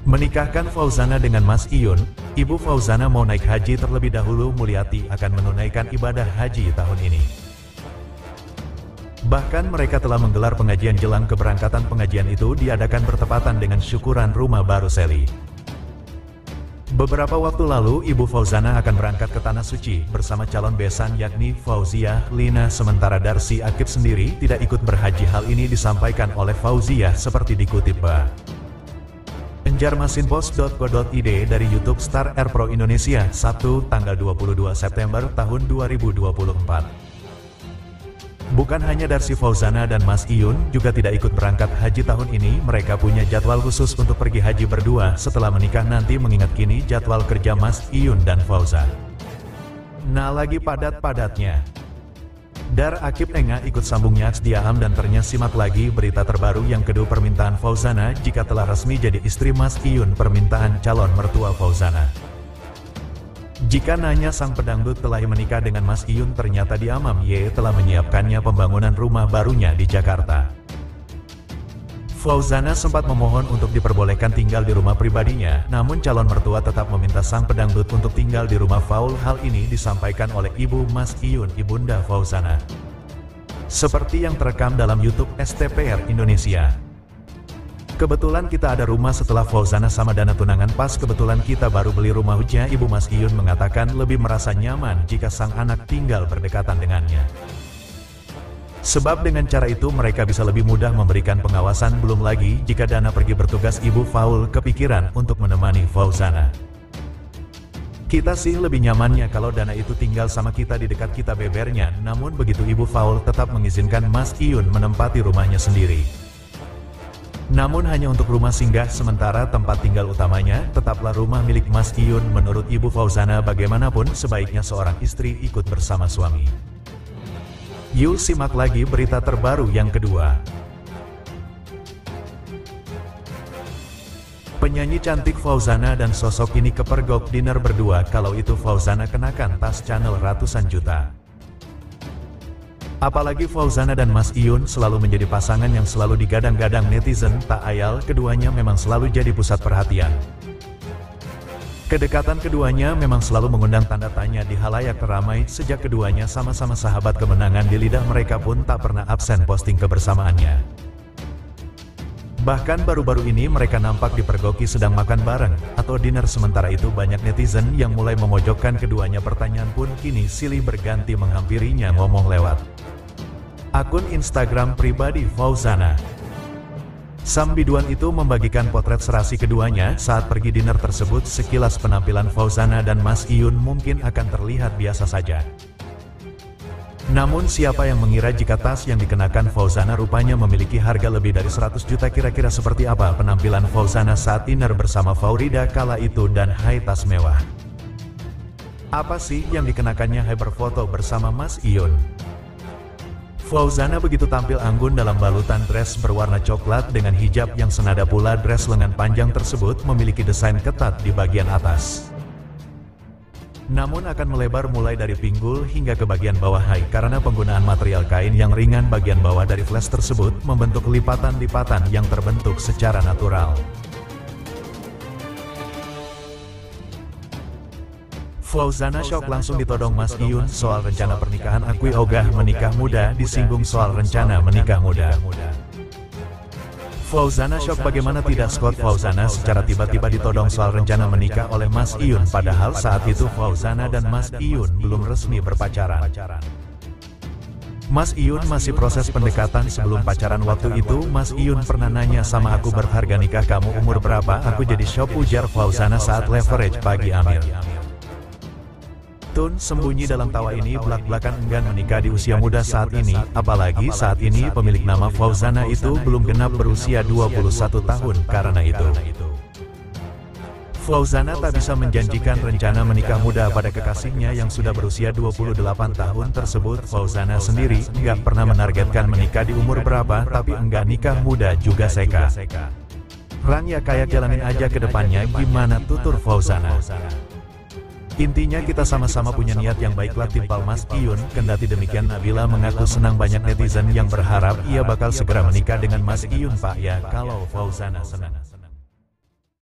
Menikahkan Fauzana dengan Mas Iyun, Ibu Fauzana mau naik haji terlebih dahulu. Mulyati akan menunaikan ibadah haji tahun ini. Bahkan mereka telah menggelar pengajian jelang keberangkatan. Pengajian itu diadakan bertepatan dengan syukuran rumah baru Sally. Beberapa waktu lalu, Ibu Fauzana akan berangkat ke Tanah Suci bersama calon besan yakni Fauziah Lina. Sementara Darsi Akib sendiri tidak ikut berhaji. Hal ini disampaikan oleh Fauziah seperti dikutip Banjarmasinpost.co.id dari YouTube Star Air Pro Indonesia, Sabtu, tanggal 22 September tahun 2024. Bukan hanya Darsi Fauzana dan Mas Iyun juga tidak ikut berangkat haji tahun ini. Mereka punya jadwal khusus untuk pergi haji berdua setelah menikah nanti, mengingat kini jadwal kerja Mas Iyun dan Fauza nah lagi padat-padatnya. Dar Akib Enga ikut sambung Nyaks Diaham dan ternyata simak lagi berita terbaru yang kedua. Permintaan Fauzana jika telah resmi jadi istri Mas Iyun. Permintaan calon mertua Fauzana. Jika nanya sang pedangdut telah menikah dengan Mas Iyun, ternyata Diamam Y telah menyiapkannya pembangunan rumah barunya di Jakarta. Fauzana sempat memohon untuk diperbolehkan tinggal di rumah pribadinya, namun calon mertua tetap meminta sang pedangdut untuk tinggal di rumah Faul. Hal ini disampaikan oleh ibu Mas Iyun, Ibunda Fauzana. Seperti yang terekam dalam YouTube STPR Indonesia. Kebetulan kita ada rumah setelah Fauzana sama dana tunangan pas kebetulan kita baru beli rumah, ujar Ibu Mas Iyun. Mengatakan lebih merasa nyaman jika sang anak tinggal berdekatan dengannya. Sebab dengan cara itu mereka bisa lebih mudah memberikan pengawasan. Belum lagi jika dana pergi bertugas, Ibu Faul kepikiran untuk menemani Fauzana. Kita sih lebih nyamannya kalau dana itu tinggal sama kita di dekat kita, bebernya. Namun begitu Ibu Faul tetap mengizinkan Mas Iyun menempati rumahnya sendiri. Namun hanya untuk rumah singgah sementara, tempat tinggal utamanya tetaplah rumah milik Mas Iyun. Menurut Ibu Fauzana, bagaimanapun sebaiknya seorang istri ikut bersama suami. Yuk simak lagi berita terbaru yang kedua. Penyanyi cantik Fauzana dan sosok ini kepergok dinner berdua. Kalau itu Fauzana kenakan tas Chanel ratusan juta. Apalagi Fauzana dan Mas Iyun selalu menjadi pasangan yang selalu digadang-gadang netizen. Tak ayal keduanya memang selalu jadi pusat perhatian. Kedekatan keduanya memang selalu mengundang tanda tanya di halayak ramai. Sejak keduanya sama-sama sahabat kemenangan di lidah, mereka pun tak pernah absen posting kebersamaannya. Bahkan baru-baru ini mereka nampak dipergoki sedang makan bareng atau dinner. Sementara itu banyak netizen yang mulai memojokkan keduanya. Pertanyaan pun kini silih berganti menghampirinya ngomong lewat akun Instagram pribadi Fauzana. Sam biduan itu membagikan potret serasi keduanya saat pergi dinner tersebut. Sekilas penampilan Fauzana dan Mas Iyun mungkin akan terlihat biasa saja. Namun siapa yang mengira jika tas yang dikenakan Fauzana rupanya memiliki harga lebih dari 100 juta. Kira-kira seperti apa penampilan Fauzana saat dinner bersama Faurida kala itu, dan hai tas mewah apa sih yang dikenakannya? Hai berfoto bersama Mas Iyun. Fauzana begitu tampil anggun dalam balutan dress berwarna coklat dengan hijab yang senada pula. Dress lengan panjang tersebut memiliki desain ketat di bagian atas, namun akan melebar mulai dari pinggul hingga ke bagian bawah. Hai karena penggunaan material kain yang ringan, bagian bawah dari flash tersebut membentuk lipatan-lipatan yang terbentuk secara natural. Fauzana shock langsung ditodong Mas Iyun soal rencana pernikahan. Akui ogah menikah muda, disinggung soal rencana menikah muda. Fauzana shock bagaimana tidak. Scott Fauzana secara tiba-tiba ditodong soal rencana menikah oleh Mas Iyun, padahal saat itu Fauzana dan Mas Iyun belum resmi berpacaran. Mas Iyun masih proses pendekatan. Sebelum pacaran waktu itu Mas Iyun pernah nanya sama aku, berharga nikah kamu umur berapa? Aku jadi shock, ujar Fauzana saat leverage pagi Amir. Tun sembunyi dalam tawa ini belak-belakan enggan menikah di usia muda saat ini, apalagi saat ini pemilik nama Fauzana itu belum genap berusia 21 tahun. Karena itu Fauzana tak bisa menjanjikan rencana menikah muda pada kekasihnya yang sudah berusia 28 tahun tersebut. Fauzana sendiri nggak pernah menargetkan menikah di umur berapa, tapi enggak nikah muda juga seka. Rang ya kayak jalanin aja ke depannya, gimana, tutur Fauzana. Intinya kita sama-sama punya niat yang baiklah, timpal Mas Iyun. Kendati demikian Nabila mengaku senang banyak netizen yang berharap ia bakal segera menikah dengan Mas Iyun. Pak ya kalau Fauzana senang.